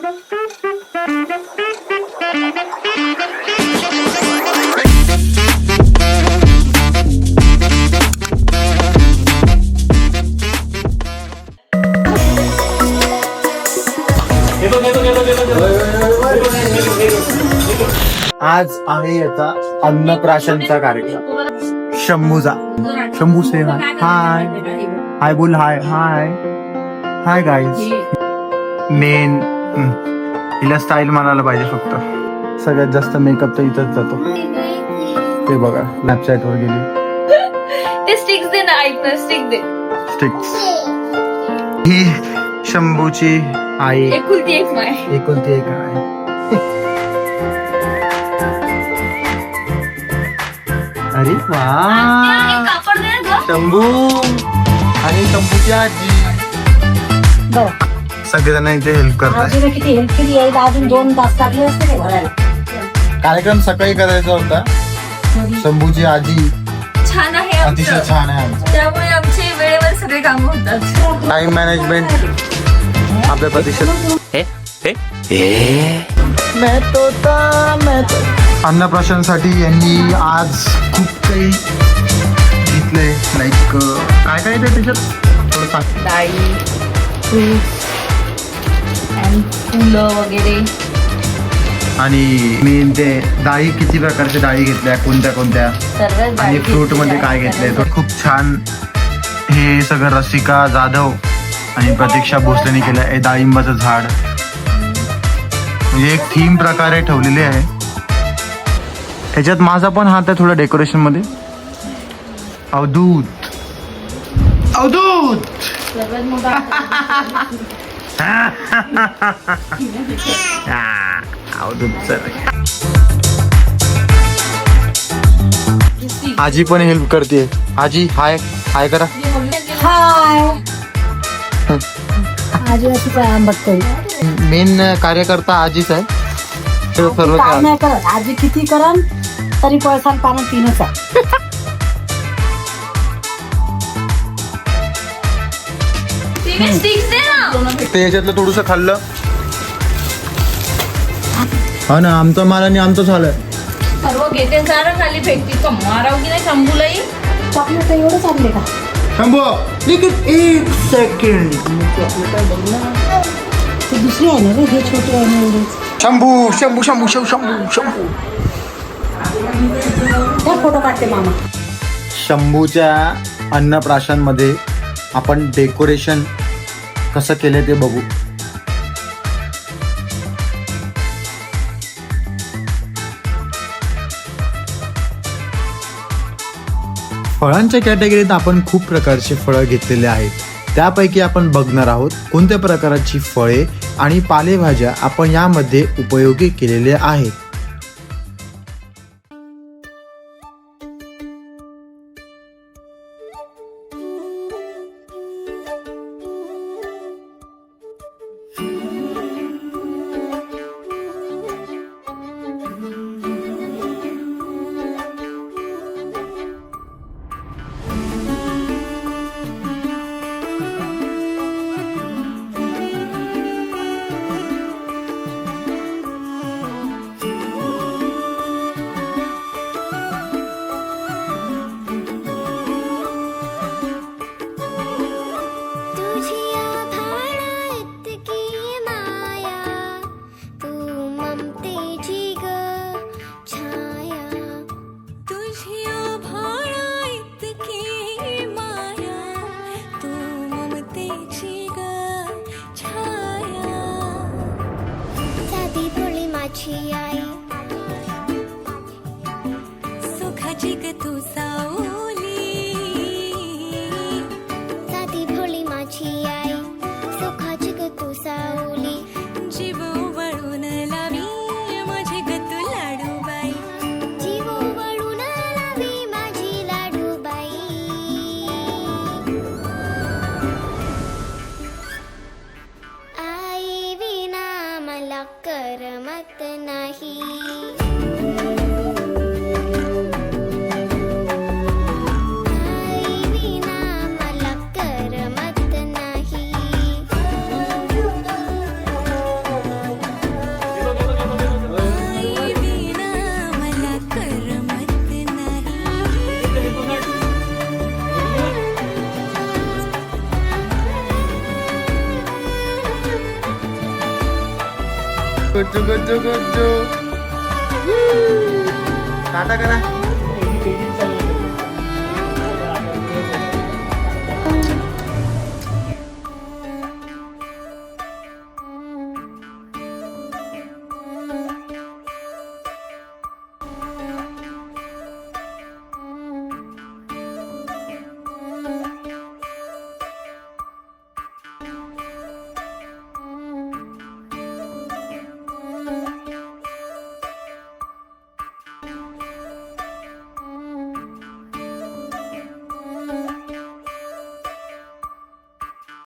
आज आहे याचा अन्नप्राशनचा कार्यक्रम. शंभूचा. शंभू से हाय हाय बोल. हाय हाय हाय गाईज. मेन हिला स्टाईल म्हणायला पाहिजे फक्त. सगळ्यात जास्त मेकअप तर इथंच जातो. ते बघा स्नॅपचॅट वर गेली. ते स्टिक्स दे ना, ऐक ना, स्टिक दे. स्टिक्स. ही शंभूची आई. एकुलती एक माय. एकुलती एक आहे. अरे वा, कापड दे ना गं. शंभू आणि शंभूची आजी सगळेजण इथे हेल्प करतात. किती हेल्प केली आहे. अजून 2 तास लागले असते ते भरायला. कार्यक्रम सकाळी करायचा होता. शंभूची आजी छान आहे अतिशय आमचं. छान आहे आमचं. त्यामुळे आमचे वेळेवर सगळे काम होतात. टाइम मॅनेजमेंट आपल्या प्रतिशत. अन्नप्राशनसाठी यांनी आज खूप काही घेतलंय. लाईक काय काय ते त्याच्यात थोडं सांग. डाळी, फ्रूट्स आणि फुलं वगैरे. आणि मेन ते डाळी किती प्रकारच्या डाळी घेतल्या, कोणत्या कोणत्या, सर्व आणि फ्रूट मध्ये काय घेतलंय. तर खूप छान हे सगळं रसिका जाधव आणि प्रतीक्षा भोसलेने केलं आहे. डाळिंबाचं झाड म्हणजे एक थीम प्रकारे ठेवलेली आहे. ह्याच्यात माझा पण हात आहे थोडा डेकोरेशन मध्ये. अवधूत अवधूत सर्वात मोठा अवधूत सर. आजी पण हेल्प करते. आजी हाय हाय करा. हाय. आजी अशी काय आंबट करू. मेन कार्यकर्ता आजीच आहे. सर्व काय नाही करत. आजी किती करन तरी पैसा पानं 3च आहे. स्टिक्स दे ना. ते याच्यातलं थोडंसं खाल्लं. हा ना, आमचं माल आणि आमचं झालं. सर्व घेते सारं खाली फेकती. तो माराव की नाही शंभूलाही. चॉकलेट एवढंच आणले का. शंभू एक सेकंड. ते दुसरी आहे ना रे, हे छोटे आहे ना एवढेच. शंभू शंभू शंभू शंभू शंभू शंभू. त्या फोटो काढते मामा. शंभूच्या अन्नप्राशन मध्ये आपण डेकोरेशन कसं केलं ते बघू. फळांच्या कॅटेगरीत आपण खूप प्रकारचे फळं घेतलेले आहेत. त्यापैकी आपण बघणार आहोत कोणत्या प्रकारची फळे आणि पालेभाज्या आपण यामध्ये उपयोगी केलेले आहेत. सुखाची ग तू सावली, साधी भोळी माझी आई. सुखाची ग तू सावली, जीव वळून लावी माझी ग तू लाडूबाई. जीव वळून लावी माझी लाडूबाई. आई विना मला करमत नाही. गुज्जू गुज्जू गुज्जू टाटा करा